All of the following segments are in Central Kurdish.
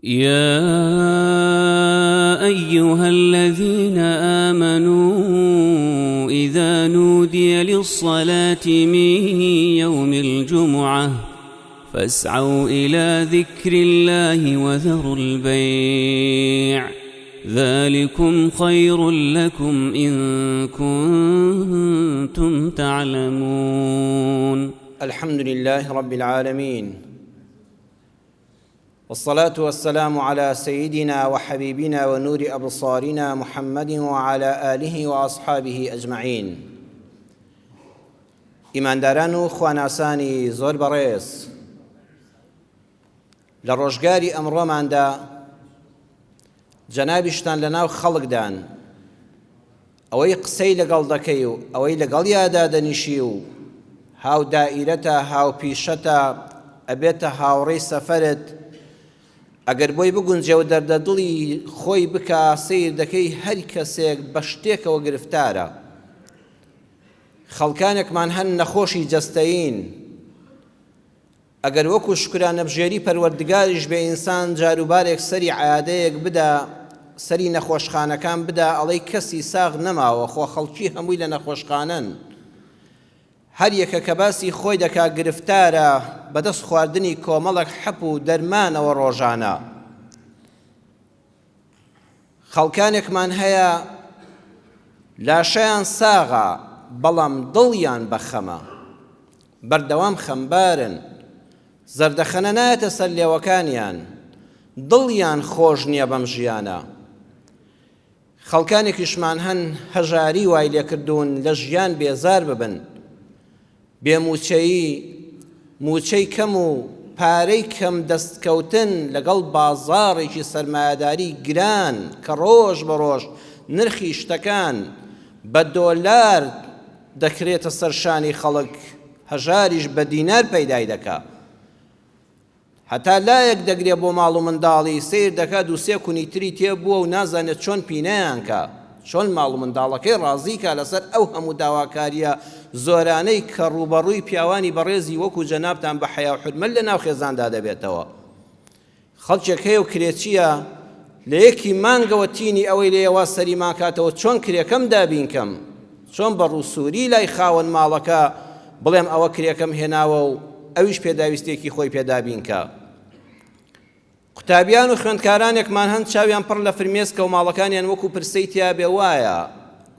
يا أيها الذين آمنوا إذا نودي للصلاة من يوم الجمعة فاسعوا إلى ذكر الله وذروا البيع ذلكم خير لكم إن كنتم تعلمون. الحمد لله رب العالمين، والصلاة والسلام على سيدنا وحبيبنا ونور أبصارنا محمد وعلى آله وأصحابه أجمعين. ئیمانداران و خواناسانی زۆر بەڕێز، لە ڕۆژگاری ئەمڕۆماندا جەنابیشتان لەناو خەڵکدان ئەوەی قسەی لەگەڵ دەکەی و ئەوەی لەگەڵ یادا دەنیشی و هاو دائیرەتە هاو پیشەتە ئەبێتە هاوڕێی سەفەرت، ئەگەر بۆی بگونجێ و دەردە دڵی خۆی بکە سیر دەکەی هەر کەسێک بە شتێکەوە گرفتارە. خەڵکانێکمان هەن نەخۆشی جەستەیین، ئەگەر وەکو شکرانەبژێری پەروەردگاریش بێ ئینسان جاروبارێک سەری عادەیەک بدا، سەری نەخۆشخانەکان بدا، ئەڵەی کەسی ساغ نەماوە، خۆ خەڵکی هەمووی لە نەخۆشخانەن. هەر یەکە کە باسی خۆی دەکا گرفتارە بەدەست خواردنی کۆمەڵک حەپ و دەرمانەوە ڕۆژانە. خەڵکانێکمان هەیە لاشەیان ساغا بەڵام دڵیان بەخەمە، بەردەوام خەمبارن، زەردەخەنە نایەتە سەر لێوەکانیان، دڵیان خۆش نییە بەم ژیانە. خەڵکانێکیشمان هەن هەژاری وای لێکردوون لە ژیان بێزار ببن، بێموچەیی، موچەی کەم و پارەی کەم دەستکەوتن لەگەڵ بازاڕێکی سەرمایەداری گران کە ڕۆژ بە ڕۆژ نرخی شتەکان بە دۆلار دەکرێتە سەرشانی خەڵک، هەژاریش بە دینار پەیدای دەکا، هەتا لایەک دەگرێ بۆ ماڵ و منداڵی سیر دەکات دووسێ کونی تری تێبووە و نازانێت چۆن پینەیان کە، چۆن ماڵ و منداڵەکەی ڕازی کە لەسەر ئەو هەموو داواکاریە زۆرانەی کە ڕوبەڕووی پیاوانی بەڕێزی وەکو جەنابتان بە حەیا و حورمەت لە ناو خێزاندا دەبێتەوە. خەڵکێک هەیە و کرێچیە لە یەکی مانگەوە تینی ئەوەی لێەوە سەریمان کاتەوە چۆن کرێکەم دابینکەم، چۆن بە ڕووسوری لای خاوەن ماڵەکە بڵێم ئەوە کرێکەم هێناوە و ئەویش پێداویستێکی خۆی پێدابینکە. قوتابیان و خوێندکارانێکمان هەند چاویان پڕ لە فرمێسکە و ماڵەکانیان وەکو پرسەی تیابێ وایە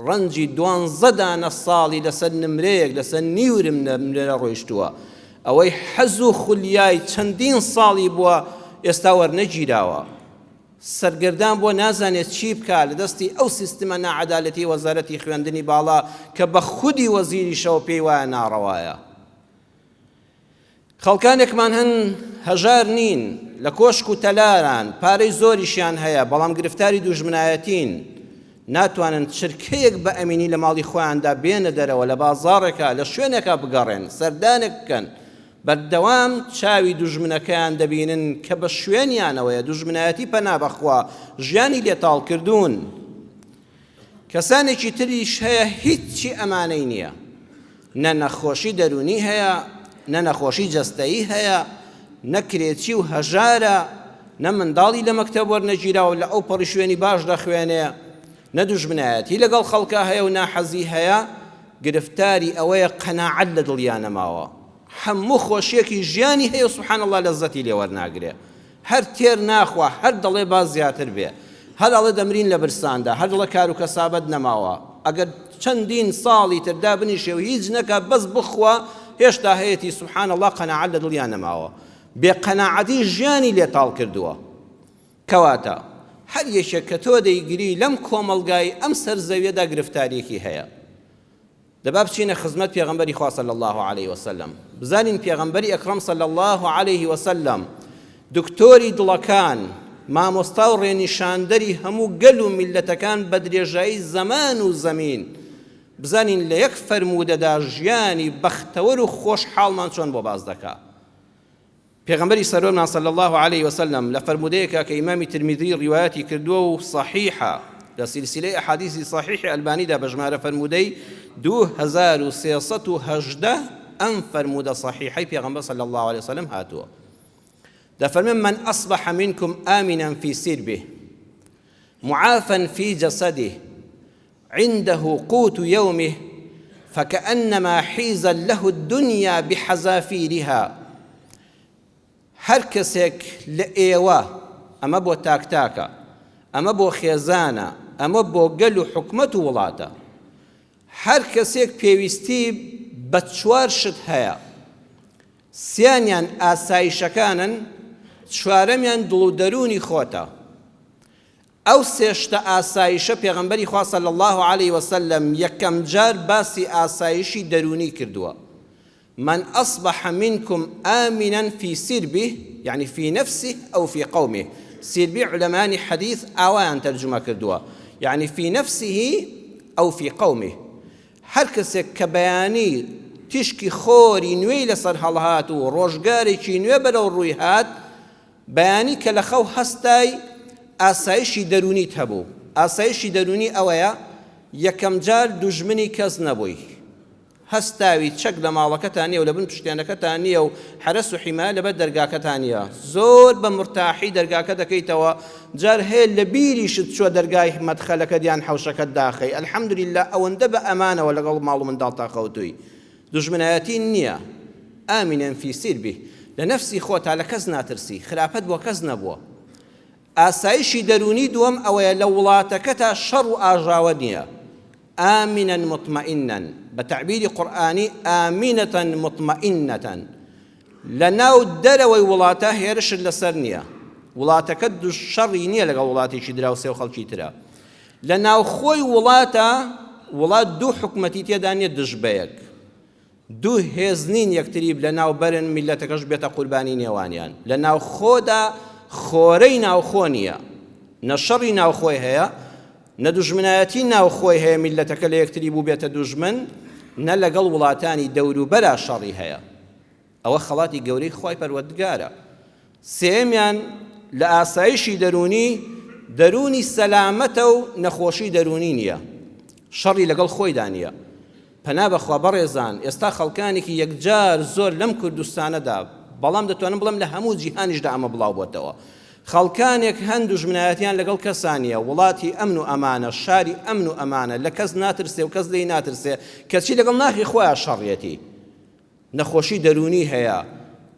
ڕەنجی 12 دانە ساڵی لەسەر نمرەیەک لەسەر نیورم نمرە ڕۆیشتووە، ئەوەی حەز و خولیای چەندین ساڵی بووە ئێستا وەرنەگیراوە، سەرگردان بۆ نازانێت چی بکە لە دەستی ئەو سیستمە ناعەدالەتی وەزارەتی خوێندنی باڵا کە بە خودی وەزیریشەوە پێی وایە ناڕەوایە. خەڵکانێکمان هەن هەژار نین، لە کۆشک و تەلاران، پارەی زۆریشیان هەیە بەڵام گرفتاری دوژمنایەتین، ناتوانن چرکەیەک بە ئەمینی لە ماڵی خۆیاندا بێنە دەرەوە، لە بازاڕێکە لە شوێنێکە بگەڕێن، سەردانێک بکەن، بەردەوام چاوی دوژمنەکەیان دەبینن کە بە شوێنیانەوەیە، دوژمنایەتی پەنا بەخوا ژیانی لێتاڵ کردوون. کەسانێکی تریش هەیە هیچی ئەمانەی نییە، نە نەخۆشی دەرونی هەیە، نە نەخۆشی جەستەیی هەیە، نە کرێچی و هەژارە، نە منداڵی لە مەکتەب وەرنەگیراوە لە ئەو پەڕی شوێنی باش دەخوێنێ، نە دوژمنایەتی لەگەڵ خەڵکا هەیە و ناحەزی هەیە، گرفتاری ئەوەیە قەناعەت لە دڵیان نەماوە، هەموو خۆشیەکی ژیانی هەیە سوبحان الله لەزەتی لێ وەرناگرێ، هەر تێر ناخوا، هەر دەڵێ باز زیاتر بێ، هەر ئەڵێ دەمرین لە برساندا، هەر دڵە کار و کەسابەت نەماوە، ئەگەر چەندین ساڵی تردا بنیشێ و هیچ نەکا بەس بخوا هێشتا هەیەی سوبحان الله قەناعەت لە دڵیان نەماوە، بێقەناعەتی ژیانی لێتاڵ کردووە. کەواتە هەر یەکێک کە تۆ دەیگری لەم کۆمەڵگای ئەم سەرزەویەدا گرفتارێکی هەیە. دەبا بچینە خزمەت پێغەمبەری خوا صلی الله علیه وسلم، بزانین پێغەمبەری ئەکرەم صلی الله علیه وسلم دکتۆری دڵەکان، مامۆستا و ڕێنیشاندەری هەموو گەل و میلەتەکان بە درێژایی زەمان و زەمین، بزانین لە یەک فەرمودەدا ژیانی بەختەوەر و خۆشحاڵمان چۆن بۆ باز دەکا. پێغەمبەری سەرۆرمان صلی الله علیه وسلم لە فەرمودەیەکە کە ئیمامی ترمیذی ڕیوایەتی کردووە و صحیحە لە سیلسیلەی ئەحادیثی صحیحی ئەلبانیدا بە ژمارە فەرمودەی 2318 ئەم فەرمودە صحیحەی پێغەمبەر صلی الله علیه وسلم هاتووە. دەفەرمێن من أصبح منكم آمنا في سربه معافا في جسده عنده قوت يومه فكأنما حيزا له الدنيا بحذافيرها هەر کەسێک لە ئێوە ئەمە بۆ تاکتاکە ئەمە بۆ خێزانە ئەمە بۆ گەل و حکومەت و وڵاتە هەر کەسێک پێویستی بە چوار شت هەیە سیانیان ئاسایشەکانن چوارەمیان دڵ و دەرونی خۆتە ئەو سێشتە ئاسایشە پێغەمبەری خوا صلی الله عليه وسلم یەکەم جار باسی ئاسایشی دەرونی کردووە من أصبح منكم آمنا في سربه يعني في نفسه أو في قومه سربي علماء حديث أوان ترجمة كردوا يعني في نفسه أو في قومه هر کەسێک کە بەیانی تیشکی خۆری نوێی لەسەر هەڵهات و ڕۆژگارێکی نوێ بەرەو ڕووی هات بەیانی کە لە خەو هەستای ئاسایشی دەرونیت هەبوو ئاسایشی دەرونی ئەوەیە یەکەم جار دوژمنی کەس نەبووی هەستاوی چەک لە ماڵەکەتان نییە و لە بن پشتیانەکەتان نییە و حرەس و حیما لەبەر دەرگاکەتان نییە زۆر بە مرتاحی دەرگاکە دەکەیتەوە جار هەیە لە بیریشت چوە دەرگای مەدخەلەکە دیان حەوشەکەت داخەی ئەلحەمدولیلا ئەوەندە بە ئەمانەوە لەگەڵ ماڵ و منداڵ تا خەوتووی دوژمنایەتی نییە ئامینەن فی سربه لە نەفسی خۆتا لە کەس ناترسی خراپەت بۆ کەس نەبووە ئاسایشی دەرونی دووەم ئەوەیە لە وڵاتەکەتا شەڕ و ئاژاوە نییە آمنا مطمئنا بتعبير قرآني آمنة مطمئنة لناو دروي ولاته هيرش لسرنيا ولاته كد الشرينيا لقى ولاتي شدرا وسيو خلشي ترا لناو خوي ولاته ولات دو حكمتي تيدانيا دجبيك دو هزنين يكتريب لناو برن ملتكش بيتا قرباني نيوانيان لناو خودا خورينا وخونيا نشرينا وخوي هيا نەدوژمنایەتی ناو خۆی هەیە میلەتەکە لە یەکتری بوو بێتە دوژمن نە لەگەڵ وڵاتانی دەوروبەرا شەڕی هەیە ئەوە خەڵاتی گەورەی خۆی پەروەردگارە سێمیان لە ئاسایشی دەرونی سەلامەتە و نەخۆشی دەرونی نییە شەڕی لەگەڵ خۆیدا نییە پەنا بەخوا بەڕێزان ئێستا خەڵکانێکی یەکجار زۆر لەم کوردستانەدا بەڵام دەتوانم بڵم لە هەموو جیهانیشدا ئەمە بڵاو بۆتەوە خەڵکانێک هەند دوژمنایەتیان لەگەڵ کەسانیە وڵاتی ئەمن و ئەمانە شاری ئەمن و ئەمانە لە کەس ناترسێ و کەس لێی ناترسێ کەچی لەگەڵ ناخی خۆیان شەڕیەتی نەخۆشی دەرونی هەیە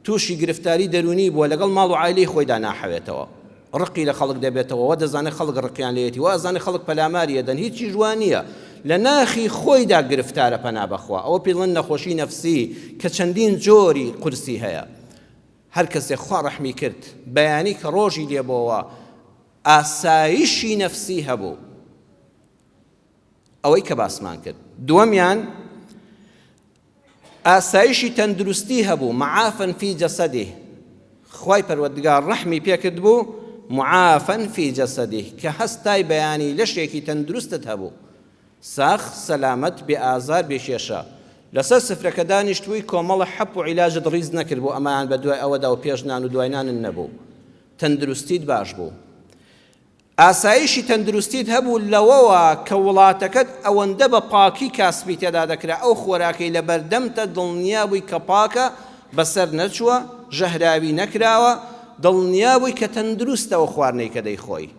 تووشی گرفتاری دەرونی بووە لەگەڵ ماڵ و عایلەی خۆیدا ناحەوێتەوە ڕقی لە خەڵک دەبێتەوە وە دەزانێت خەڵک ڕقیان لێتی وە ئەزانێت خەڵک پەلاماریە دەن هیچی جوان نییە لە ناخی خۆیدا گرفتارە پەنا بەخوا ئەوە پێڵێن نەخۆشی نەفسی کە چەندین جۆری قورسی هەیە هەر کەسێک خوا ڕەحمی کرد بەیانی کە ڕۆژی لێبەوە ئاسایشی نەفسی هەبوو ئەوەی کە باسمان کرد دووەمیان ئاسایشی تەندروستی هەبوو معافن فی جەسەده خوای پەروەردگار ڕەحمی پێکرد بوو معافن فی جەسەده کە هەستای بەیانی لەشێکی تەندروستت هەبوو ساخ سەلامەت بێ ئازار بێشێشە لەسەر سفرەکە دانیشتووی کۆمەڵە حەپ و عیلاجت ڕیز نەکرد بۆ ئەمان بە دوای ئەوەدا و پێشنان و دوایانن نەبوو تەندروستیت باش بوو ئاسایشی تەندروستیت هەبوو لەوەوە کە وڵاتەکەت ئەوەندە بە پاکی کاسبی تێدا دەکرا ئەو خۆراکەی لە بەردەمتە دڵنیا بووی کە پاکە بەسەر نەچووە ژەهراوی نەکراوە دڵنیا بووی کە تەندروستەوە خواردنەی کە دەیخۆی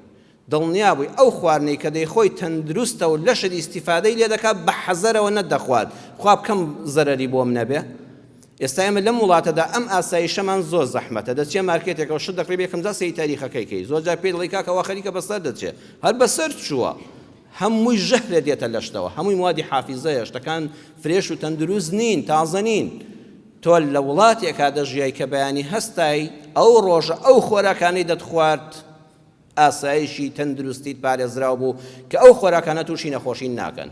دڵنیا بووی ئەو خواردنەی کە دەیخۆی تەندروستە و لەشت ئیستیفادەی لێ دەکات بە حەزەرەوە نەدەخوات خوا بکەم زەرەری بۆم نەبێ ئێستا ئێمە لەم وڵاتەدا ئەم ئاسایشەمان زۆر زەحمەتە دەچێ مارکێتێکەوە شت دەکڕی یەکەم جا سەی تاریخەکەی زۆر جار پێی دڵی کاکەوە خەریکە بەسەر دەچێ هەر بەسەر چووە هەمووی ژەهرە دێتە لەشتەوە هەمووی موادی حافیزەیە شتەکان فرێش و تەندروست نین تازە نین تۆ لە وڵاتێکا دەژیای کە بەیانی هەستای ئەو ڕۆژە ئەو خۆراکانەی دەتخوارد ئاسایشی تەندروستیت پارێزراو بوو کە ئەو خۆراکانە تووشی نەخۆشی ناکەن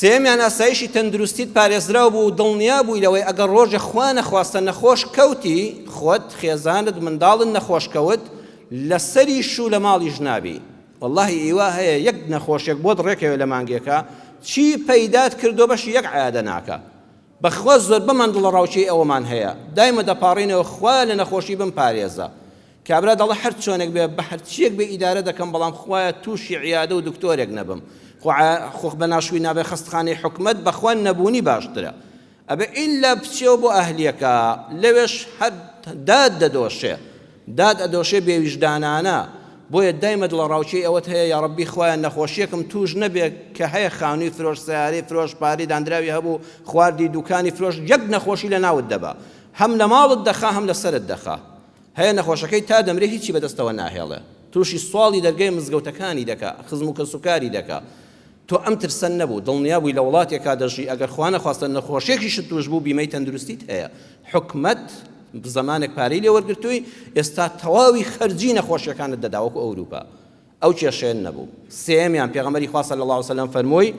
سێمیان ئاسایشی تەندروستیت پارێزراو بوو دڵنیا بووی لەوەی ئەگەر ڕۆژە خوا نەخواستە نەخۆش کەوتی خۆت خێزانت منداڵن نەخۆش کەوت لەسەریش و لە ماڵیش نابی واللهی ئیوا هەیە یەک نەخۆشێک بۆت ڕێکەوە لە مانگێکە چی پەیدات کردو بەشی یەک عادە ناکە بەخوا زۆر بەمان دڵ ڕاوچەی ئەوەمان هەیە دایمە دەپاڕینەوە خوا لە نەخۆشی بم پارێزە کابرا دەڵێ هەر چۆنێک بێ بە هەرچیەک بێ ئیدارە دەکەم بەڵام خوایە تووشی عیادە و دکتۆرێک نەبم خۆ بە ناشوی نابێ خەستخانەی حکومەت بەخوا نەبوونی باشترە ئەبێ ئیلا بچێ بۆ ئەهلیەکە لەوێش هەر داد دەدۆشێ داد ئەدۆشێ بێویژدانانە بۆیە دایمە دڵڕاوچەی ئەوەت هەیە یا ڕەبی خوایان نەخۆشیەکەم توش نەبێت کە هەیە خانووی فرۆش سیارەی فرۆش پارەی دانراوی هەبوو خواردی دوکانی فرۆش یەک نەخۆشی لە ناوت دەبا هەم لە ماڵت دەخا هەم لە سەرت دەخا هەیە نەخۆشەکەی تا دەمرێ هیچی بەدەستەوە ناهێڵێ تووشی سواڵی دەرگای مزگەوتەکانی دەکا خزم و کەسوکاری دەکا تۆ ئەم ترسەن نەبوو دڵنیا بووی لە وڵاتێکا دەژی ئەگەر خوا نەخواستە نەخۆشیێکیشت توش بوو بیمەی تەندروستیت هەیە حکومەت زمانێک پارەی لێ وەرگرتووی ئێستا تەواوی خەرجی نەخۆشیەکانت دەدا وەکو ئەوروپا ئەو کێشەیە نەبوو سێمیان پێغەمبەری خوا صلی الله علیه وسلم فەرمووی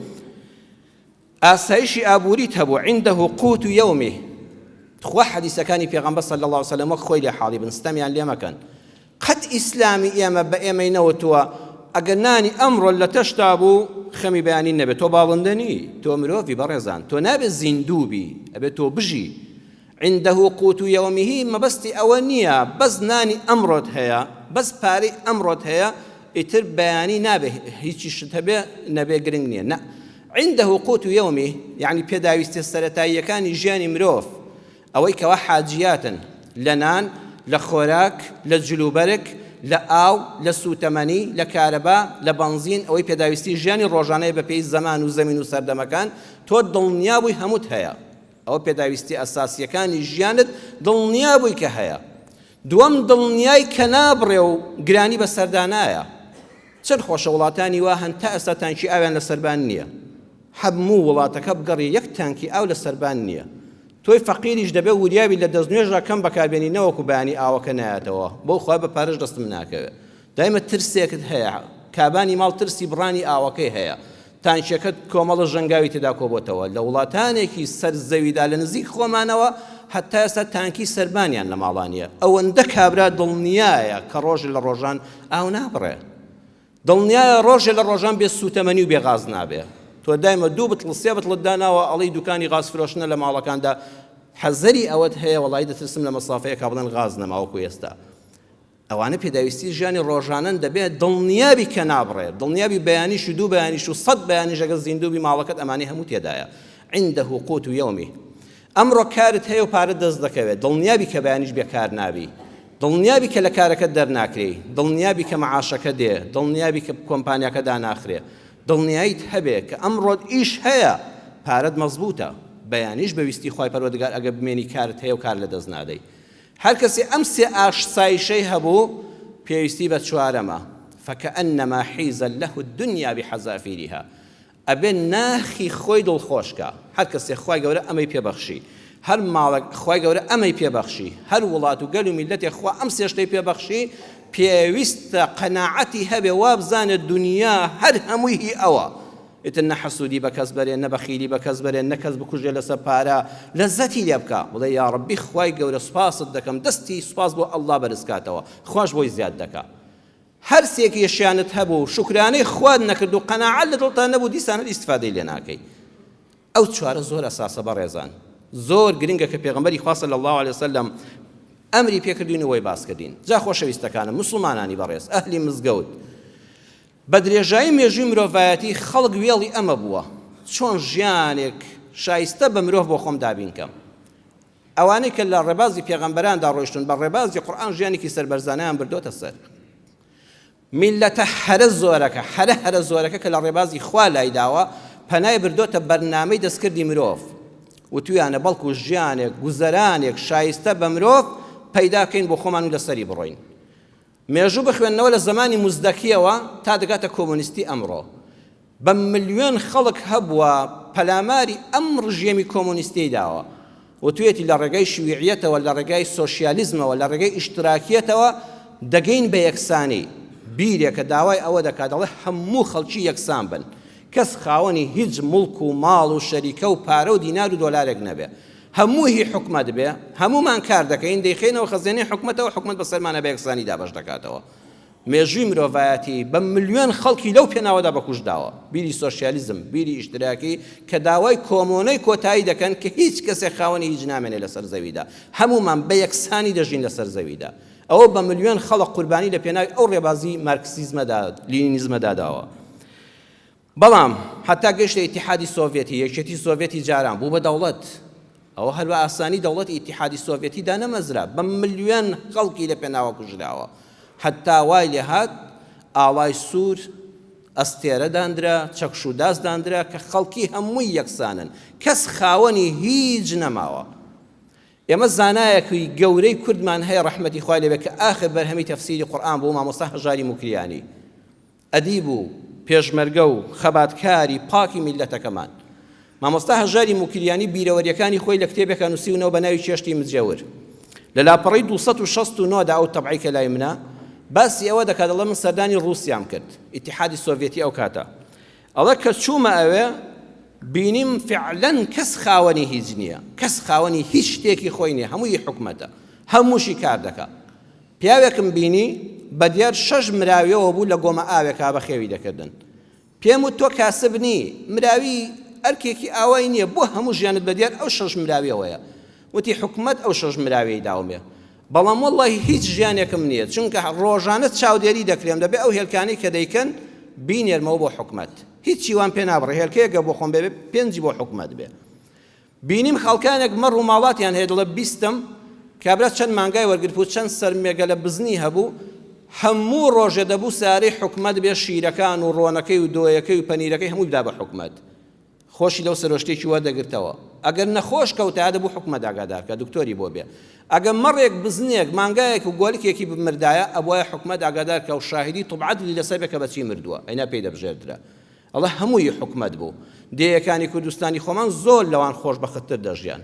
ئاسایشی ئابووریت هەبوو عنده قوت یومه خوا حەدیسەکانی پێغەمبەر صلی الله علیه وسلم وەک خۆی لێ حاڵی بن ستەمیان لێ مەکەن قەت ئیسلامی ئێمە بە ئێمەی نەوتووە ئەگەر نانی ئەمڕۆ لە تەشتا بوو خەمی بەیانی نەبێت تۆ باڵندەنی تۆ مرۆڤی بەڕێزان تۆ نابێت زیندوو بی ئەبێت تۆ بژی عنده قوت يومه مەبەستی ئەوە نییە بەس نانی ئەمڕۆت هەیە بەس پارەی ئەمڕۆت هەیە ئیتر بەیانی نابێ هیچی شت هەبێ نەبێ گرنگ نییە نە عنده قوت يومه یعنی پێداویستە سەرەتاییەکانی ژیانی مرۆڤ ئەوەی کەوا حاجیاتن لە نان لە خۆراک لە جلوبەرک لە ئاو لە سوتەمەنی لە کارەبا لە بەنزین ئەوەی پێداویستی ژیانی ڕۆژانەیە بە پێی زەمان و زەمین و سەردەمەکان تۆ دڵنیا بووی هەمووت هەیە ئەوە پێداویستی ئەساسیەکانی ژیانت دڵنیا بووی کە هەیە دووەم دڵنیای کە نابڕێ و گرانی بە سەردانایە چەند خۆشە وڵاتانی وا هەن تا ئێستا تانکی ئاویان لە سەربان نییە هەموو وڵاتەکە بگەڕی یەک تانکی ئاو لە سەربان نییە تۆی فەقیریش دەبێ وریابی لە دەستنوێژە کەم بەکاربێنی نەوەکو بەیانی ئاوەکە نایەتەوە بۆ خوا بە پارەش دەستم ناکەوێت دایمە ترسێکت هەیە کابانی ماڵ ترسی بڕانی ئاوەکەی هەیە تانکیەکەت کۆمەڵە ژەنگاوی تێدا کۆبۆتەوە لە وڵاتانێکی سەر زەویدا لە نزیک خۆمانەوە هەتا ئێستا تانکی سەربانیان لە ماڵانیە ئەوەندە کابرا دڵنیایە کە ڕۆژ لە ڕۆژان ئاو نابڕێ دڵنیایە ڕۆژێ لە ڕۆژان بێ سوتەمەنی و بێ غاز نابێ تۆ دایمە دوو بتڵ سێ بتڵت داناوە ئەڵەی دوکانی غاز فرۆشنە لە ماڵەکاندا حەزەری ئەوەت هەیە وەڵای دەترسم لە مەسافەیەکا بڵێن غاز نەماوەکو ئێستا ئەوانە پێداویستی ژیانی ڕۆژانن دەبێت دڵنیابی کە نابڕێ دڵنیابی بەیانیش و دوو بەیانیش و سەد بەیانیش ئەگەر زیندووبی ماڵەکەت ئەمانی هەموو تێدایە عنده قوت یومه ئەمڕۆ کارت هەیە و پارەت دەست دەکەوێت دڵنیابی کە بەیانیش بێکار نابی دڵنیابی کە لە کارەکەت دەرناکرێ دڵنیابی کە مەعاشەکە دێ دڵنیابی کە کۆمپانیاکە داناخرێ دڵنیایت هەبێ کە ئەمڕۆ ئیش هەیە پارەت مەزبوطە بەیانیش بەویستی خوای پەروەردگار ئەگەر بمێنی کارت هەیە و کار لە دەست نادەی هەر کەسێ ئەم سێ ئاشسایشەی هەبوو پێویستی بە چوارەمە فكأنما حيز له الدنيا بحذافيرها ئەبێ ناخی خۆی دڵخۆشکە هەر کەسێ خوای گەورە ئەمەی پێبەخشی هەر ماڵک خوای گەورە ئەمەی پێبەخشی هەر وڵات و گەل و میلەتێ خوا ئەم سێشتەی پێبەخشی پێویستە قەناعەتی هەبێ وا بزانێت دنیا هەر هەمووی هی ئەوە ئیتر نە حەسوودی بە کەس بەرێن نە بەخیلی بە کەس بەرێن نە کەس بکوژێ لەسەر پارە لەزەتی لێ بکە بڵێ یا ڕەبی خوای گەورە سوپاست دەکەم دەستی سوپاس بۆ ئەڵڵا بەرزکاتەوە خوش بۆی زیاد دەکا هەر سێکی شیانت هەبوو شکرانەی خواد نەکرد و قەناعەت لە دڵتان نەبوو دیسانت ئیستفادەی لێ ناکەی ئەو چوارە زۆر ئەساسە بەڕێزان زۆر گرنگە کە پێغەمبەری خوا صلی الله علیه وسلم ئەمری پێکردوینەوەی باسکردین جا خۆشەویستەکانم مسلمانانی بەڕێز ئەهلی مزگەوت بە درێژایی مێژووی مرۆڤایەتی خەڵک وێڵی ئەمە بووە چۆن ژیانێک شایستە بە مرۆڤ بۆ خۆم دابینکەم ئەوانەی کە لە ڕێبازی پێغەمبەراندا ڕۆیشتن بە ڕێبازی قورئان ژیانێکی سەربەرزانەیان بردۆتە سەر میلەتە هەرە زۆرەکە کە لە ڕێبازی خوا لای داوە پەنای بردۆتە بەرنامەی دەستکردی مرۆڤ و تویانە بەڵکو ژیانێک گوزەرانێک شایستە بە مرۆڤ پەیداکەین بۆ خۆمان و لەسەری بڕۆین مێژوو بخوێنەوە لە زمانی مزدەکیەوە تا دەگاتە کۆمۆنیستی ئەمڕۆ بە ملیۆن خەڵک هەبووە پەلاماری ئەم ڕژێمی کۆمۆنیستی داوە و توێتی لە ڕێگەی شیوعیەتەوە لە ڕێگای سۆشیالیزمەوە لە ڕێگەی ئیشتراکیەتەوە دەگەین بە یەکسانی بیرێکە داوای ئەوە دەکات دەڵێ هەموو خەڵکی یەکسان بن کەس خاوەنی هیچ مڵک و ماڵ و شەریکە و پارە و دینار و دۆلارێک نەبێ هەموو هی حکومەت بێ هەمومان کار دەکەین دەیخێنەوە خەزێنەی حکومەتەوە حکومەت بەسەرمانە بە یەکسانی دابەش دەکاتەوە مێژووی مرۆڤایەتی بە ملیۆن خەڵکی لەو پێناوەدا بەکوژ داوە بیری سۆشیالیزم بیری ئیشتراکی کە داوای کۆمۆنەی کۆتایی دەکەن کە هیچ کەسێک خاوەنی هیچ نامێنێ لەسەر زەویدا هەمومان بە یەکسانی دەژین لەسەر زەویدا ئەوە بە ملیۆن خەڵک قوربانی لە پێناوی ئەو ڕێبازی مارکسیزمەدا لینیزمەدا داوە بەڵام حتا گەیشتە ئیتیحادی سۆڤێتی یەکێتی سۆڤێتی جاران بوو بە دەوڵەت ئەوە هەر بە ئاسانی دەوڵەتی ئیتیحادی سۆڤێتیدا نەمەزرا بە ملیۆن خەڵکی لە پێناوە کوژراوە حتا وای لێ هات ئاوای سوور ئەستێرە دانرا چەکش و داس دانرا کە خەڵکی هەمووی یەکسانن کەس خاوەنی هیچ نەماوە. ئێمە زانایەکی گەورەی کوردمان هەیە ڕەحمەتی خوای لێبێ کە ئاخر بەرهەمی تەفسیری قورئان بوو مامۆستا هەژاری موکریانی ئەدیب و پێشمەرگە و خەباتکاری پاکی میلەتەکەمان. مامۆستا هەژاری موکریانی بیرەوەریەکانی خۆی لە کتێبێکە نووسیونەوە بە ناوی چێشتی مجەور لە لاپەڕەی 269 دا ئەو تەبعی کە لای منە باسی ئەوە دەکات دەڵێ من سەردانی ڕووسیام کرد ئیتیحادی سۆڤێتی ئەو کاتە ئەڵێ کە چوومە ئەوێ بینیم فعلەن کەس خاوەنی هیچ نییە کەس خاوەنی هیچ شتێکی خۆی نییە هەمووی حکومەتە هەمووشی کار دەکات. پیاوێکم بینی بەدیار 6 مراویەوە بوو لە گۆمە ئاوێکا بە خێوی دەکردن پێم وت تۆ کاسب نی مراوی ئەرکێکی ئاوای نییە بۆ هەموو ژیانت بەدیار ئەو 6 مراویەوەیە وتی حکومەت ئەو 6 مراویەی داومێ بەڵام وەڵڵاهی هیچ ژیانێکم نییە چونکە ڕۆژانە چاودێری دەکرێم دەبێ ئەو هێلکانەی کە دەیکەن بینێرمەوە بۆ حکومەت هیچی وان پێ نابڕێ هێلکەیەکە بۆ خۆم بێ پێنجی بۆ حکومەت بێ. بینیم خەڵکانێک مەڕ و ماڵاتیان هەیە دڵە بیستم کابرا چەند مانگای وەرگرت و چەند سەرمێگە لە بزنی هەبوو هەموو ڕۆژێ دەبوو سارەی حکومەت بێ شیرەکان و ڕۆنەکەی و دۆیەکەی و پەنیرەکەی هەمووی بدا بە حکومەت خۆشی لەو سەرۆشتێکی وەردەگرتەوە ئەگەر نەخۆش کەوتە دەبوو حکومەت ئاگادارکە دکتۆری بۆ بێ ئەگەر مەڕێک بزنێک مانگایەک و گۆلکێکی بمردایە ئەبوایە حکومەت ئاگادارکە و شاهدی توبعەتی لەسەر بێ کە بەچی مردووە ئەینا پێی دەبژێردرا ئەڵێ هەمووی حکومەت بوو. دێیەکانی کوردستانی خۆمان زۆر لەوان خۆشبەختتر دەژیان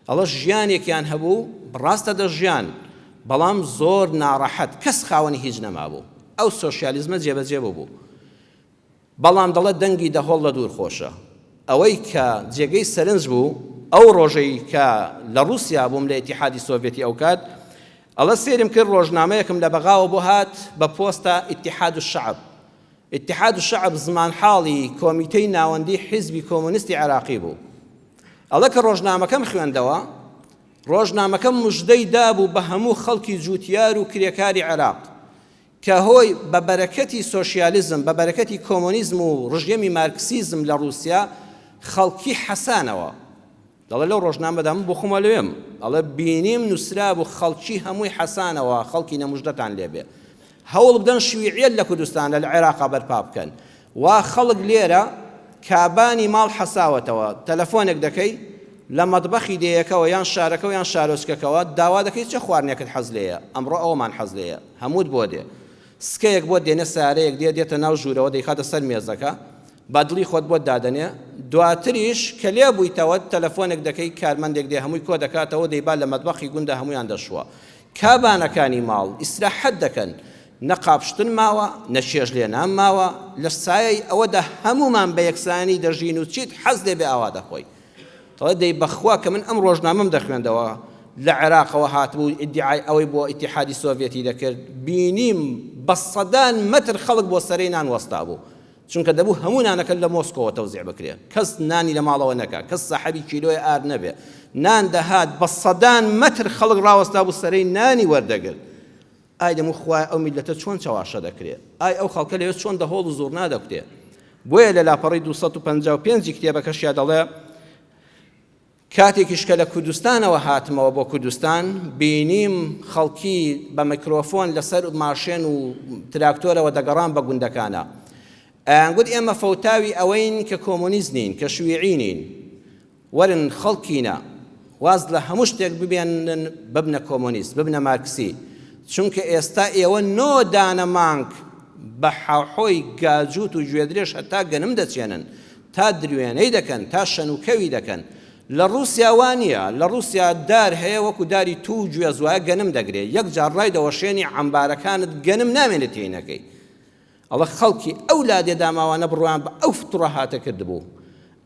ئەڵە ژیانێکیان هەبوو ڕاستە دەژیان بەڵام زۆر ناڕەحەت کەس خاوەنی هیچ نەمابوو ئەو سۆشیالیزمە جێبەجێ بوو بەڵام دەڵێ دەنگی دەهۆڵ لە دوور خۆشە ئەوەی کە جێگەی سەرنج بوو ئەو ڕۆژەی کە لە رووسیا بووم لە ئیتیحادی سۆڤێتی ئەو کات ئەڵە سێرم کرد ڕۆژنامەیەکم لە بەغاوە بۆ هات بە پۆستە ئیتیحاد الشعب اتحاد الشعب زمان حاڵی کۆمیتەی ناوەندی حیزبی کۆمونیستی عێراقی بوو ئەڵە کە ڕۆژنامەکەم خوێندەوە ڕۆژنامەکەم موژدەی دابوو بە هەموو خەڵکی جووتیار و کرێکاری عێراق کە هۆی بە بەرەکەتی سۆشیالیزم بە بەرەکەتی کۆمۆنیزم و ڕژێمی مارکسیزم لە رووسیا خەڵکی حەسانەوە دەڵێ لەو ڕۆژنامەدا من بۆ خۆمە لەوێم ئەڵێ بینیم نووسرا بوو خەڵکی هەمووی حەسانەوە خەڵکی نەموژدەتان لێبێ هەوڵ بدەن شیوعیەت لە کوردستانە لە عێراقا بەرپا بکەن وا خەڵک لێرە کابانی ماڵ حەساوەتەوە تەلەفۆنێک دەکەی لە مەطبەخی دەیەکەوە یان شارەکە و یان شارۆچکەکەەوە داوا دەکەی چه خواردنێکت حەز لێیە ئەمڕۆ ئەومان حەز لێیە هەمووت بۆ دێ سکەیەک بۆ دێنە سارەیەک دێتە ناو ژوورەوە دەیخاتە سەر مێزەکە با دڵی خۆت بۆ دادەنێ دواتریش کە لێ بوویتەوە تەلەفۆنێک دەکەی کارمەندێک دێ هەمووی کۆ دەکاتەوە دەیبا لە مەطبەخی گوندە هەمویان دەشوە کابانەکانی ماڵ ئیسراحەت دەکەن نەقابشتن ماوە نەشێژ لێنان ماوە لە سایەی ئەوەدا هەمومان بە یەکسانی دەژین و چیت حەز لێ بێ ئاوا دەخۆی تەڵێ دەی بەخوا کە من ئەم ڕۆژنامەم دەخوێندەوە لە عێراقەوە هاتبوو ئیدعای ئەوەی بۆ ئیتیحادی سۆڤێتی دەکرد بینیم بە سەدان مەتر خەڵک بۆ سەرەی نان وەستا بوو چونکە دەبوو هەموو نانەکە لە مۆسکۆوە تەوزیع بکرێن کەس نانی لە ماڵەوە نەکا کەس سەحەبی کیلۆی ئار نەبێ نان دەهات بە سەدان مەتر خەڵک ڕاوەستا بوو سەرەی نانی وەردەگرت ئای دەمو خوای ئەو میلەتە چۆن چاواشە دەکرێت ئای ئەو خەڵکە لەوێ چۆن دەهۆڵ و زۆر نادەکتێ بۆیە لە لاپەڕی 255 کتێبەکەشیا دەڵێ کاتێکیش کە لە کوردستانەوە هاتمەوە بۆ کوردستان بینیم خەڵکی بە میکرۆفۆن لەسەر ماشێن و تراکتۆرەوە دەگەڕان بە گوندەکانە ئەنگوت ئێمە فەوتاوی ئەوەین کە کۆمۆنیست نین کە شویعی نین وەرن خەڵکینە واز لە هەموو شتێک ببێنن ببنە کۆمۆنیست ببنە مارکسی چونکە ئێستا ئێوە نۆدانە مانگ بە حاحۆی گاجوت و گوێدرێژ هەتا گەنم دەچێنن تا دروێنەی دەکەن تا شەنوکەوی دەکەن لە رووسیا وانە لە رووسیا دار هەیە وەکو داری تو و گوێ زوایە گەنم دەگرێت یەک جار ڕای دەوەشێنی عەمبارەکانت گەنم نامێنێت تێینەکەی ئەڵە خەڵکی ئەو لادێ داماوانە بڕوان بە ئەو فتوڕە هاتە کردبوو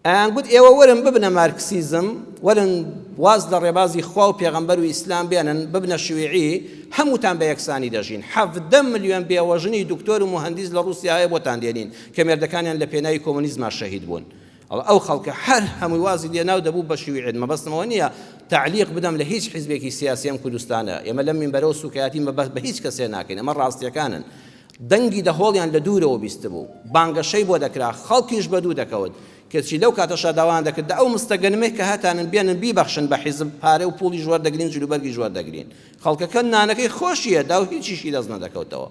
ئەنگوت ئێوە وەرن ببنە مارکسیزم وەرن واز لە ڕێبازی خوا و پێغەمبەر و ئیسلام بێنن ببنە شویعی هەمووتان بە یەکسانی دەژین 17 ملیۆن بێوەژنی دکتۆر و مهندس لە رووسیا هەیە بۆتان دێنین کە مێردەکانیان لە پێناوی کۆمۆنیزما شەهید بوون ئەو خەڵکە هەر هەمووی وازی لێناو دەبوو بە شویعیت مەبەستمەوە نییە تعلیق بدەم لە هیچ حیزبێکی سیاسی ئەم کوردستانە ئێمە لەم مینبەرەوە سوکایەتی مەبەست بە هیچ کەسێ ناکەین ئەمە ڕاستیەکانن دەنگی دەهۆڵیان لە دوورەوە بیست بوو بانگەشەی بۆ دەکرا خەڵکیش بە دوو دەکەوت کەچی لەو کاتەشا داوان دەکرد ئەو مستەگەنمەی کە هاتانن بێنن بیبەخشن بە حیزب پارە و پوڵی ژوەر دەگرین جلوبەرگی ژوەر دەگرین خەڵکەکە نانەکەی خۆشیە دا و هیچیشی دەست نەدەکەوتەوە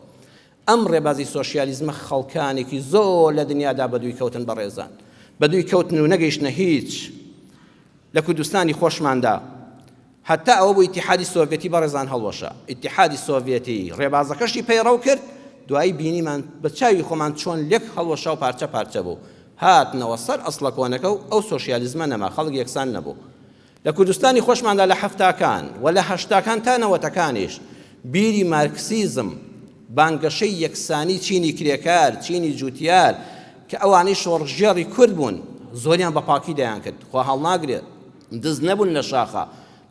ئەم ڕێبازی سۆشیالیزمە خەڵکانێکی زۆر لە دنیادا بەدووی کەوتن بەڕێزان بەدووی کەوتن و نەگەیشتنە هیچ لە کوردستانی خۆشماندا حتا ئەوە بۆ ئیتیحادی سۆڤێتی بەڕێزان هەڵوەشە ئیتیحادی سۆڤێتی ڕێبازەکەشی پەیڕەو کرد دوایی بینیمان بە چاوی خۆمان چۆن لێک هەڵوەشە و پارچە پارچە بوو هاتنەوە سەر ئەسڵە کۆنەکە و ئەو سۆشیالیزمە نەما خەڵک یەکسان نەبوو لە کوردستانی خۆشماندا لە حەفتاکان و لە هەشتاکان تا نەوەتەکانیش بیری مارکسیزم بانگەشەی یەکسانی چینی کرێکار چینی جوتیار کە ئەوانەی شۆڕژێڕی کورد بوون زۆریان بە پاکی دەیان کرد خۆ هەڵناگرێت دز نەبوون لە شاخە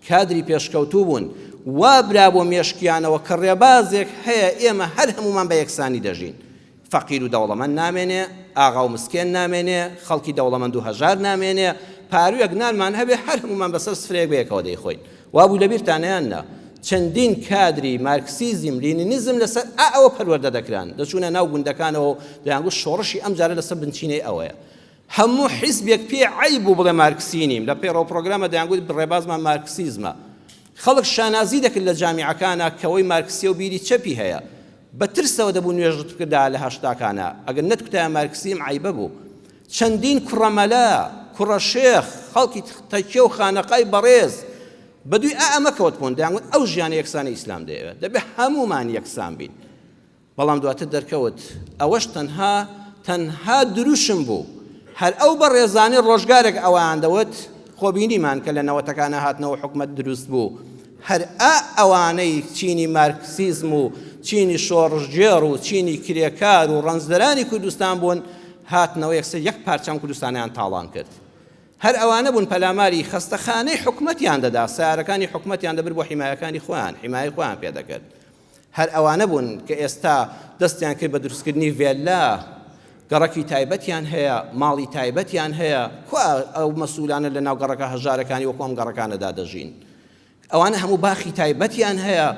کادری پێشکەوتوو بوون وا برا بۆ مێشکیانەوە کە ڕێبازێک هەیە ئێمە هەر هەمومان بە یەکسانی دەژین فەقیر و دەوڵەمەند نامێنێ ئاغا و مسکێن نامێنێ خەڵکی دەوڵەمەند و هەژار نامێنێ پارویەک نانمان هەبێ هەر هەمومان بەسەر سفرەیەک بەیەکەوە دەیخۆین وابوو لەبیرتانەیاننا چەندین کادری مارکسیزم لینینیزم لەسەر ئەوە پەروەردە دەکران دەچوونە ناو گوندەکانەوە دەیانگوت شۆڕشی ئەم جارە لەسەر بنچینەی ئەوەیە هەموو حیزبێک پێ عیب بوو بڵێ مارکسی نیم لە پێڕەوە پرۆگرامە دەیانگوت ڕێبازمان مارکسیزمە خەڵک شانازی دەکرد لە جامیعەکانە کەوەی مارکسی و بیری چەپی هەیە بە ترسەوە دەبوو نوێژت بکردا لە هەشتاکانە ئەگەر نەتکوتایە مارکسیم عیبە بوو چەندین کوڕەمەلا کوڕە شێخ خەڵکی تەکیە و خانەقای بەڕێز بەدوی ئەمە کەوت بوون دەیانگوت ئەو ژیانە یەکسانی ئیسلام دەیەوێت دەبێت هەمومان یەکسان بین بەڵام دواتر دەرکەوت ئەوەش تەنها دروشم بوو هەر ئەو بەڕێزانەی ڕۆژگارێک ئەوان دەوت خۆبینیمان کە لە نەوەتەکانە هاتنەوە حکومەت دروست بوو هەر ئەوانەی چینی مارکسیزم و چینی شۆڕژێڕ و چینی کرێکار و ڕەنزدەرانی کوردستان بوون هاتنەوە یەکسەر یەک پارچەم کوردستانیان تاڵان کرد هەر ئەوانە بوون پەلاماری خەستەخانەی حکومەتیان دەدا سیارەکانی حکومەتیان دەبر بۆ حیمایەکانی خۆیان حیمایەی خۆیان پێ دەکرد هەر ئەوانە بوون کە ئێستا دەستیان کرد بە دروستکردنی ڤێلا گەڕەکی تایبەتیان هەیە ماڵی تایبەتیان هەیە کوا ئەو مەسوولانە لە ناو گەڕەکە هەژارەکانی وەکو ئەم گەڕەکانەدا دەژین ئەوانە هەموو باخی تایبەتیان هەیە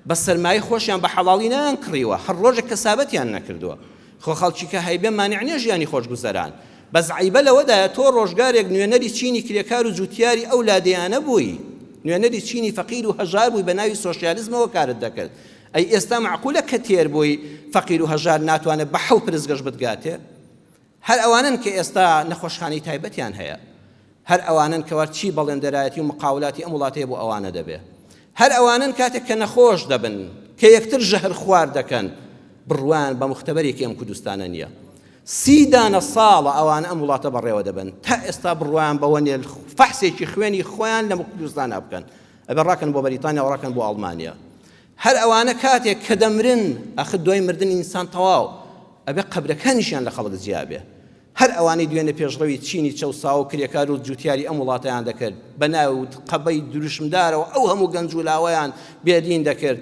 بە سەرمای خۆشیان بە حەڵاڵی نان کڕیوە هەر ڕۆژێک کەسابەتیان نەکردووە خۆ خەڵکی کە هەیبێ مانیع نییە ژیانی خۆشگوزەران بەس عیبە لەوەدایە تۆ ڕۆژگارێک نوێنەری چینی کرێکار و جوتیاری ئەو لادەیانە بووی نوێنەری چینی فەقیر و هەژار بووی بە ناوی سۆشیالیزمەوە کارت دەکرد ئەی ئێستا معقولە کە تێر بووی فەقیر و هەژار ناتوانێت بە حەو پرزگەشت بتگاتێ هەر ئەوانن کە ئێستا نەخۆشخانەی تایبەتیان هەیە هەر ئەوانن کەوە چی بەڵێندەرایەتی و مقاولاتی ئەم وڵاتەیە بۆ ئەوانە دەبێ هەر ئەوانن کاتێک کە نەخۆش دەبن کە یەکتر ژەهر خوار دەکەن بڕوان بە مختبەرێکی ئەم کوردستانە نییە 30 دانە ساڵە ئەوانە ئەم وڵاتە بەڕێوە دەبن تا ئێستا بڕوان بەوە نێ فەحسێکی خوێنی خۆیان لە کوردستانە بکەن ئەبێ ڕاکەن بۆ بەریتانیا و ڕاکەن بۆ ئەڵمانیا هەر ئەوانە کاتێک کە دەمرن ئەخ دوای مردن ئینسان تەواو ئەبێ قەبرەکانیشیان لە خەڵک جیابێ هەر ئەوانەی دوێنێ پێشڕەوی چینی چەوسا و کرێکار و جوتیاری ئەم وڵاتەیان دەکرد بە ناو قەبەی دروشمدارەوە ئەو هەموو گەنج و لاوەیان بێدین دەکرد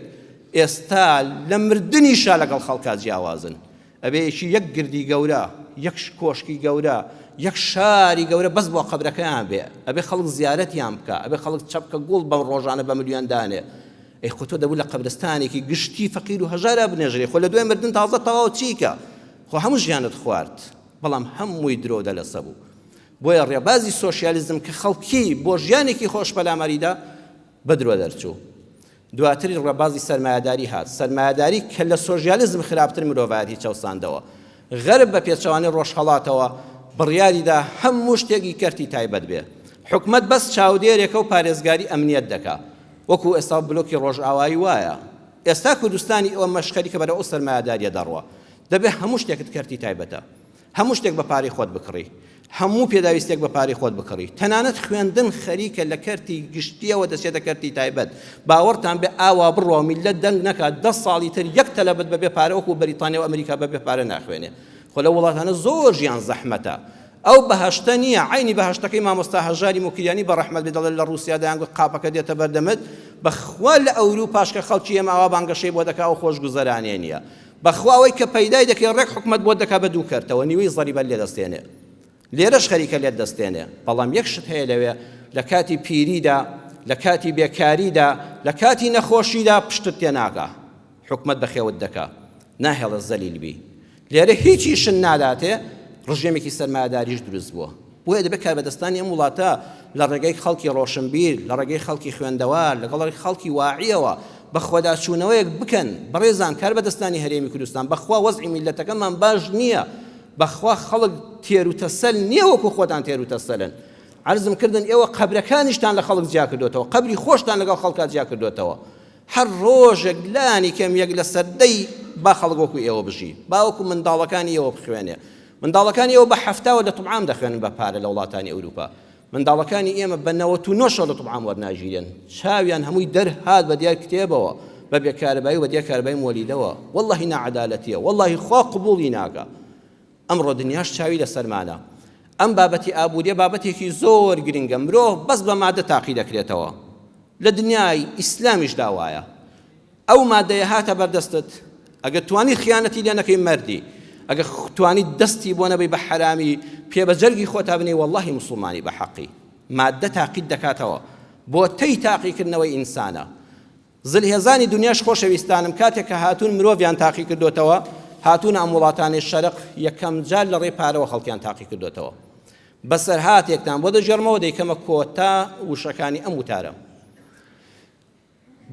ئێستا لە مردنیشا لەگەڵ خەڵکا جیاوازن ئەبێ یەک گردی گەورە یەک کۆشکی گەورە یەک شاری گەورە بەس بۆ قەبرەکەیان بێ ئەبێ خەڵک زیارەتیان بکە ئەبێ خەڵک چەپکە گوڵ بەم ڕۆژانە بە ملیۆن دانێ ئەی خۆ تۆ دەبوو لە قەبرستانێکی گشتی فەقیر و هەژارە بنێژرێ خۆ لە دوای مردن تازە تەواو چیکە خۆ هەموو ژیانت خوارد بەڵام هەمووی درۆ دەلەسە بوو بۆیە ڕێبازی سۆشیالیزم کە خەڵکی بۆ ژیانێکی خۆش پەلاماریدا بە درۆ دەرچوو دواتری ڕێبازی سەرمایەداری هات سەرمایەداری کە لە سۆشیالیزم خراپتر مرۆڤایەتی چەوساندەوە غەرب بە پێچەوانی ڕۆژهەڵاتەوە بڕیاریدا هەموو شتێکی کەرتی تایبەت بێ حکومەت بەس چاودێرێکە و پارێزگاری ئەمنیەت دەکا وەکو ئێستا بلۆکی ڕۆژئاوایی وایە ئێستا کوردستانی ئەوە مەشخەری کە بەرەو سەرمایەداریە دەڕوە دەبێ هەموو شتێکت کەرتی تایبەتە هەموو شتێک بە پارەی خۆت بکڕی هەموو پێداویستێک بە پارەی خۆت بکڕی تەنانەت خوێندن خەریکە لە کەرتی گشتیەوە دەچێتە کەرتی تایبەت باوەڕتان بێ ئاوا بڕۆ میلەت دەنگ نەکات 10 ساڵی تر یەک تەلەبەت بەبێ پارە وەکو بەریتانیا و ئەمریکا بەبێ پارە ناخوێنێ خۆ لە وڵاتانە زۆر ژیان زەحمەتە ئەو بەهەشتە نییە عینی بەهەشتەکەی مامۆستا هەژاری موکریانی بە ڕەحمەت بێ لە ڕووسیا دەیانگوت قاپەکە دێتە بەردەمت بەخوا لە ئەوروپاشکە خەڵکی ئێمە ئاوا بانگەشەی بۆ دەکا و خۆشگوزەرانێ نییە بەخواوەی کە پەیدای دەکەی ڕێک حکومەت بۆ دەکا بە دوو کەرتەوە نیوەی زەریبە لێ دەستێنێ لێرەش خەریکە لێت دەستێنێ بەڵام یەک شت هەیە لەوێ لە کاتی پیریدا لە کاتی بێکاریدا لە کاتی نەخۆشیدا پشتت تێ ناکا حکومەت بەخێوت دەکا ناهێڵە زەلیل بی لێرە هیچی شن ناداتێ ڕژێمێکی سەرمایەداریش دروست بووە. بۆیە دەبێت کاربەدەستانی ئەم وڵاتە لە ڕێگەی خەڵکی ڕۆشنبیر، لە ڕێگەی خەڵکی خوێندەوە، لەگەڵ خەڵکی واعیەوە بە خۆداچوونەوەیەک بکەن. بەڕێزان کاربەدەستانی هەرێمی کوردستان بەخوا وەزعی میلەتەکەمان باش نییە، بەخوا خەڵک تێر و تەسەل نییە وەکو خۆتان تێر و تەسەلن. عەرزم کردن ئێوە قەبرەکانیشتان لە خەڵک جیا کردوتەوە، قەبری خۆشتان لەگەڵ خەڵکا جیا کردوتەوە. هەر ڕۆژێک لانی کەم یەک لە سەردەی با خەڵک وەکو ئێوە بژی، باوەکو منداڵەکانی ئێوە بخوێنێ. منداڵەکانی ئێوە بە هەفتاوە لە تومعام دەخوێنن بە پارە لە وڵاتانی ئەوروپا. منداڵەکانی ئێمە بە 99 لە تومعام وەرناژیرن، چاویان هەمووی دەرهات بە دیار کتێبەوە، بە بێکارەبایی و بە دیار کارەبایی مۆلیدەوە. وەڵڵاهی نەعەدالەتیە، وەڵڵاهی خوا قبوڵی ناکە. ئەمڕۆ دنیاش چاوی لەسەرمانە. ئەم بابەتی ئابووریە بابەتێکی زۆر گرنگە. مرۆڤ بەس بە مادە تاقی دەکرێتەوە. لە دنیای ئیسلامیش داوایە ئەو مادەیە هاتە بەردەستت، ئەگە توانی خیانەتی لێ نەکەی مەردی، ئەگە توانی دەستی بۆ نەبەی بە حرامی پێبەجەرگی خۆتا بنێ، وەڵڵاهی موسڵمانی بە حەقی مادە تاقیت دەکاتەوە بۆ تەی تاقیکردنەوەی ئینسانە. زلهێزانی دنیاش خۆشەویستانم کاتێک کە هاتوون مرۆڤیان تاقی کردوتەوە، هاتوون ئەم وڵاتانی شەرق یەکەم جار لە ڕێی پارەوە خەڵکیان تاقی کردوتەوە. بەسەر هاتێکتان بۆ دەژێڕمەوە دەیکەمە کۆتا وشەکانی ئەم وتارە.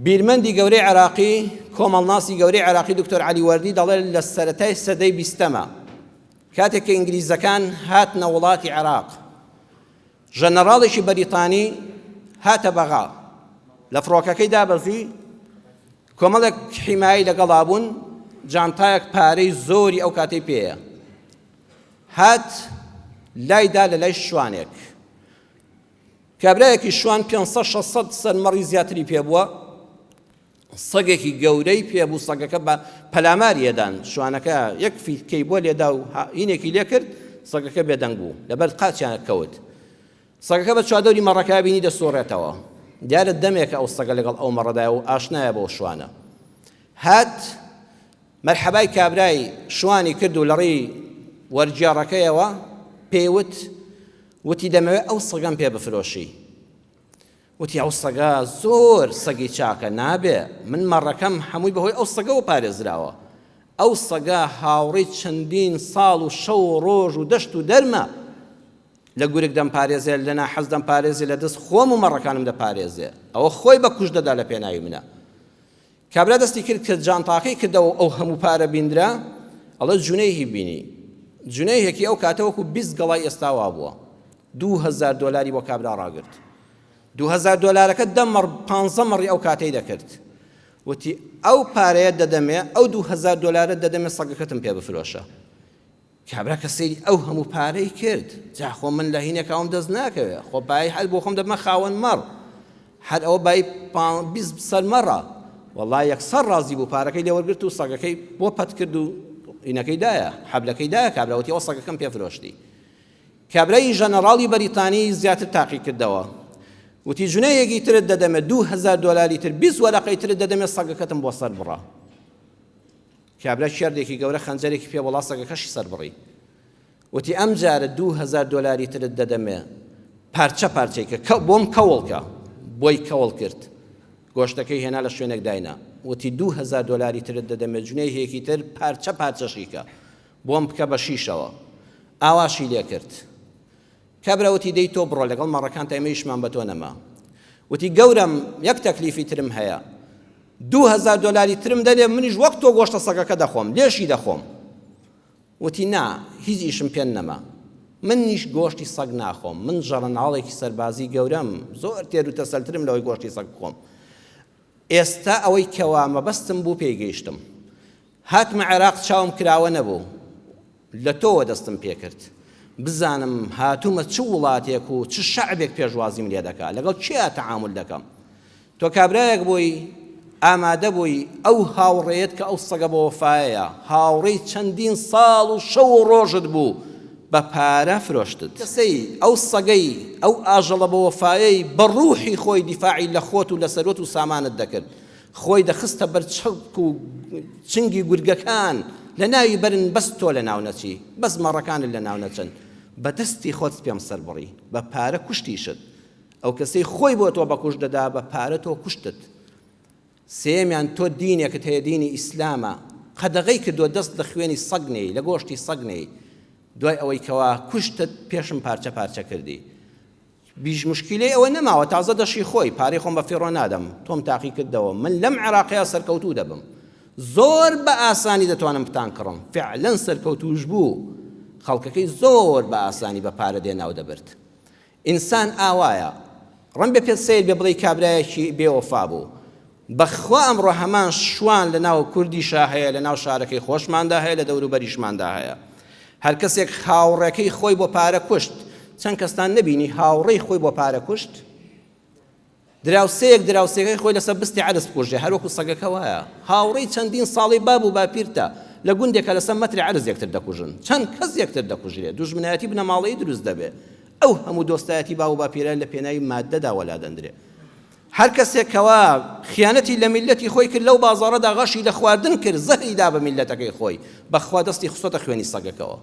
بیرمەندی گەورەی عێراقی، کۆمەڵناسی گەورەی عێراقی دکتۆر عەلی وەردی دەڵێت لە سەرەتای سەدەی 20ەمە کاتێک کە ئینگلیزەکان هاتنە وڵاتی عێراق، ژەنەڕاڵێکی بەریتانی هاتە بەغا لە فڕۆکەکەی دابەزی، کۆمەڵێک حیمایی لەگەڵا بوون، جانتایەک پارەی زۆری ئەو کاتەی پێیە، هات لایدا لە لای شوانێک، کابرایەکی شوان 500-600 سەرمەڕی زیاتری پێبووە، سەگێکی گەورەی پێبوو، سەگەکە بە پەلاماریەدان، شوانەکە یەک فیتکەی بۆ لێدا و هینێکی لێ کرد، سەگەکە بێدەنگ بوو، لەبەر قاچیان کەوت. سەگەکە بە چوادەوری مەڕەکە بینی دەسۆڕێتەوە، دیارە دەمێکە ئەو سەگە لەگەڵ ئەو مەڕەدایە و ئاشنایە بۆ شوانە. هات مەرحەبای کابرای شوانی کرد و لە ڕێی وەرگێڕەکەیەوە پێیوت، وتی دەمەوێت ئەو سەگەم پێ بفرۆشی. وتی ئەو سەگە زۆر سەگی چاکە، نابێ، من مەڕەکەم هەمووی بەهۆی ئەو سەگەوە پارێزراوە. ئەو سەگە هاوڕێی چەندین ساڵ و شەو و ڕۆژ و دەشت و دەرمە، لە گورگ دەمپارێزێ، لە ناحەز دەمپارێزێ، لە دەست خۆم و مەڕەکانم دەپارێزێ، ئەوە خۆی بە کوژ دەدا لە پێناوی منە. کابرا دەستی کرد کە جانتاقەی کردەوە ئەو هەموو پارە بیندرا، ئەڵە جونەیهی بینی، جونەیهێکی ئەو کاتەوەکو 20 گەڵای ئێستاوا بووە، 2000 دۆلاری بۆ کابرا ڕاگرت. 2000 دۆلارەکە 15 مەڕی ئەو کاتەی دەکرد. وتی ئەو پارەیە دەدەمێ، ئەو 2000 دۆلارە دەدەمێ سەگەکەتم پێ بفرۆشە. کابرا کە سەیری ئەو هەموو پارەی کرد، جا خۆ من لە هینێکاوم دەست ناکەوێ، خۆ بای هەر بۆ خۆم دەبمە خاوەن مەڕ، هەر ئەوە بای 20 سەرمەڕە. وەڵڵای یەکسەر ڕازی بوو، پارەکەی لێوەرگرت و سەگەکەی بۆ پەت کرد و ئینەکەی دایە، حەبلەکەی دایە. کابرا وتی ئەو سەگەکەم پێ فرۆشتی. کابرای ژەنەڕاڵی بەریتانی زیاتر تاقی کردەوە، وتی جونەیەکی ترت دەدەمێ، 2000 دۆلاری تر، 20 وەرەقەی ترت دەدەمێ سەگەکەتم بۆ سەر بڕە. کابرا شێردێکی گەورە خەنجەرێکی پێ وەڵا سەگەکەشی سەر بڕی. وتی ئەم جارە 2000 دۆلاری ترت دەدەمێ، پارچە پارچەیکە بۆم کەوڵکە، بۆی کەوڵ کرد، گۆشتەکەی هێنا لە شوێنێک داینا. وتی 2000 دۆلاری ترت دەدەمێ، جونەیەکی تر پارچە پارچەشیکە، بۆم بکە بە شیشەوە، ئاواشی لێ کرد. کابرا وتی دەی تۆ بڕۆ، لەگەڵ مەڕەکان تایمەیشمان بە تۆ نەما. وتی گەورم یەک تەکلیفی ترم هەیە، 2000 دۆلاری ترم دەدێ، منیش وەک تۆ گۆشتە سەگەکە دەخۆم، لێشی دەخۆم. وتی نا، هیچ ئیشم پێ نەما، من نیش گۆشتی سەگ ناخۆم، من ژەڕەناڵێکی سەربازی گەورەم، زۆر تێر و تەسەلترم لەوەی گۆشتی سەگ بخۆم. ئێستا ئەوەی کەوا مەبەستم بوو پێیگەیشتم، هاتمە عێراق چاوم کراوە نەبوو، لە تۆوە دەستم پێ کرد، بزانم هاتوومە چ وڵاتێک و چ شەعبێک پێشوازیم لێ دەکا، لەگەڵ چیا تەعامل دەکەم. تۆ کابرایەک بووی ئامادە بووی ئەو هاوڕێیت کە ئەو سەگە بە وەفایەیە، هاوڕێی چەندین ساڵ و شەو و ڕۆژت بوو، بە پارە فرۆشتت. کەسەی ئەو سەگەی ئەو ئاژەڵە بە وەفایەی بە ڕوحی خۆی دیفاعی لە خۆت و لە سەرۆت و سامانت دەکرد، خۆی دەخستە بەر چەک و چنگی گورگەکان، لە ناوی بەرن بەس تۆ لە ناو نەچی، بەس مەڕەکانت لە ناو نەچن، بە دەستی خۆت پێم سەر بڕی، بە پارە کوشتیشت. ئەو کەسەی خۆی بۆ تۆ بە کوشت دەدا، بە پارە تۆ کوشتت. سێمیان تۆ دینێکت هەیە، دینی ئیسلامە، قەدەغەی کردووە دەست لە خوێنی سەگ نەی، لە گۆشتی سەگ نەی، دوای ئەوەی کەوا کوشتت پێشم پارچە پارچە کردی بیش مشکلەی ئەوە نەماوە تازە دەشی خۆی پارەی خۆم بە فێڕۆ نادەم تۆم تاقی کردەوە من لەم عێراقیە سەرکەوتوو دەبم زۆر بە ئاسانی دەتوانم پتان کڕم فعلەن سەرکەوتوش بوو خەڵکەکەی زۆر بە ئاسانی بە پارە دێناو دەبرد ئینسان ئاوایە ڕەن بێ پێت سیر بێ بڵێ کابرایەکی بێوەفا بوو بەخوا ئەمڕۆ هەمان شوان لە ناو کوردیشا هەیە لە ناو شارەکەی خۆشماندا هەیە لە دەوروبەریشماندا هەیە هەر کەسێک هاوڕێکەی خۆی بۆ پارە کوشت چەند کەستان نبینی هاوڕێی خۆی بۆ پارە کوشت دراوسێکەکەی خۆی لەسەر بستی عەرز بکوژێ هەروەکو سەگەکە وایە هاوڕێی چەندین ساڵی باب و باپیرتە لە گوندێکە لەسەر مەتری عەرز یەکتر دەکوژن چەند کەس یەکتر دەکوژرێ دوژمنایەتی بنەماڵەیی دروست دەبێ ئەو هەموو دۆستایەتی با و باپیرە لە پێناوی مادەدا وەلادەندرێ هەر کەسێکەوە خیانەتی لە میلەتی خۆی کرد لەو بازاڕەدا غەشی لە خواردن کرد زەهریدا بە میلەتەکەی خۆی بەخوا دەستی خستۆتە خوێنی سەگەکەوە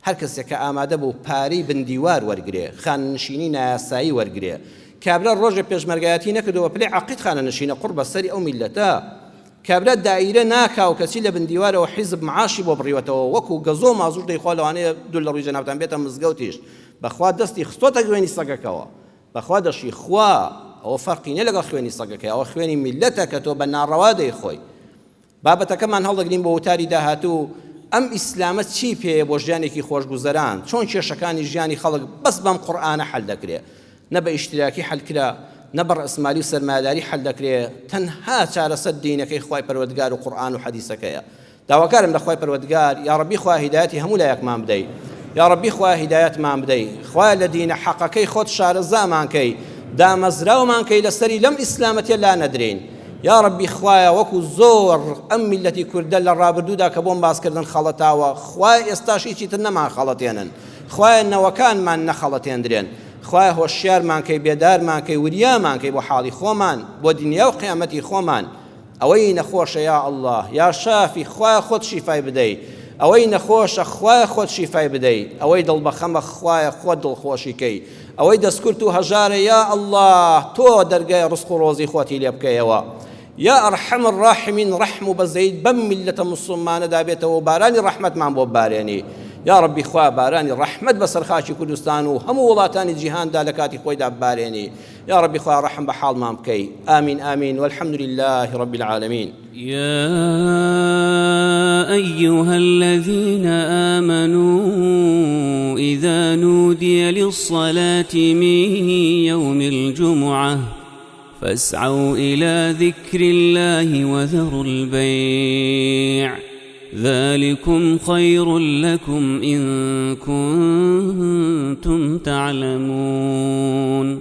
هەر کەسێک کە ئامادە بوو پارەی بندیوار وەرگرێ خاننشینی نایاسایی وەرگرێ کابرا ڕۆژێ پێشمەرگایەتی نەکردەوە پلەی عەقید خانەنشینە قوڕ بەسەری ئەو میلەتە کابرا دایرە ناکا و کەچی لە بندیوارەوە حیزب معاشی بۆ بڕیوەتەوە وەکو گەزۆ مازوور دەیخوا لەوانەیە دوو لە ڕووی جەنابتان بێتە مزگەوتیش بەخوا دەستی خستۆتە خوێنی سەگەکەوە بەخوا دەشی خوا ئەوە فەرقی نییە لەگەڵ خوێنی سەگەکەی ئەوە خوێنی میلەتە کە تۆ بە ناڕەوا دەیخۆی بابەتەکەمان هەڵدەگرین بۆ وتاری داهاتوو ئەم ئیسلامە چی پێیە بۆ ژیانێکی خۆشگوزەران چۆن کێشەکانی ژیانی خەڵک بەس بەم قورئانە حەل دەکرێت نە بە ئیشتراکی حەلکرا نە بە ڕەسمالی و سەرمایەداری حەل دەکرێت تەنها چارەسەر دینەکەی خوای پەروەردگار و قورئان و حەدیسەکەیە داواکارم لە خوای پەروەردگار یا ڕەبی خوا هیدایەتی هەموو لایەکمان بدەیت یا ڕەبی خوا هیدایەتمان بدەیت خوا لە دینە حەقەکەی خۆت شارەزامان کەی دامەزراومان کەی لەسەری لەم ئیسلامەتیە لا نەدرێن یا ڕەبی خوایە وەکو زۆر ئەم میلەتی کوردە لە ڕابردوودا کە بۆم باسکردن خەڵەتاوە خوای ئێستاش هیچی تر نەمان خەڵەتێنن خوایە نەوەکانمان نەخەڵەتێندرێن خوایە هۆشیارمان کەی بێدارمان کەی وریامان کەی بۆ حاڵی خۆمان بۆ دنیا و قیامەتی خۆمان ئەوەی نەخۆشە یا ئەڵڵاه یا شافی خوایە خۆت شیفای بدەی ئەوەی نەخۆشە خوایە خۆت شیفای بدەی ئەوەی دڵبەخەمە خوایە خۆت دڵخۆشیکەی ئەوەی دەستکورت و هەژارە یا ئەڵڵاه تۆ دەرگای ڕزق و ڕۆزی خۆتی لێ بکەیەوە یا ئەرحەم الراحمین ڕەحم و بەزەیت بەم میلەتە موسڵمانەدا بێتەوە و بارانی ڕەحمەتمان بۆ بارێنی یا ڕەبی خوا بارانی ڕەحمەت بەسەر خاکی کوردستان و هەموو وڵاتانی جیهاندا لە کاتی خۆیدا بارێنی یا ڕەبی خوا ڕەحم بە حاڵمان بکەی ئامین ئامین والحمد لله رب العالمين يا أيها الذين آمنوا إذا نودي للصلاة من يوم الجمعة فاسعوا إلى ذكر الله وذروا البيع ذلكم خير لكم إن كنتم تعلمون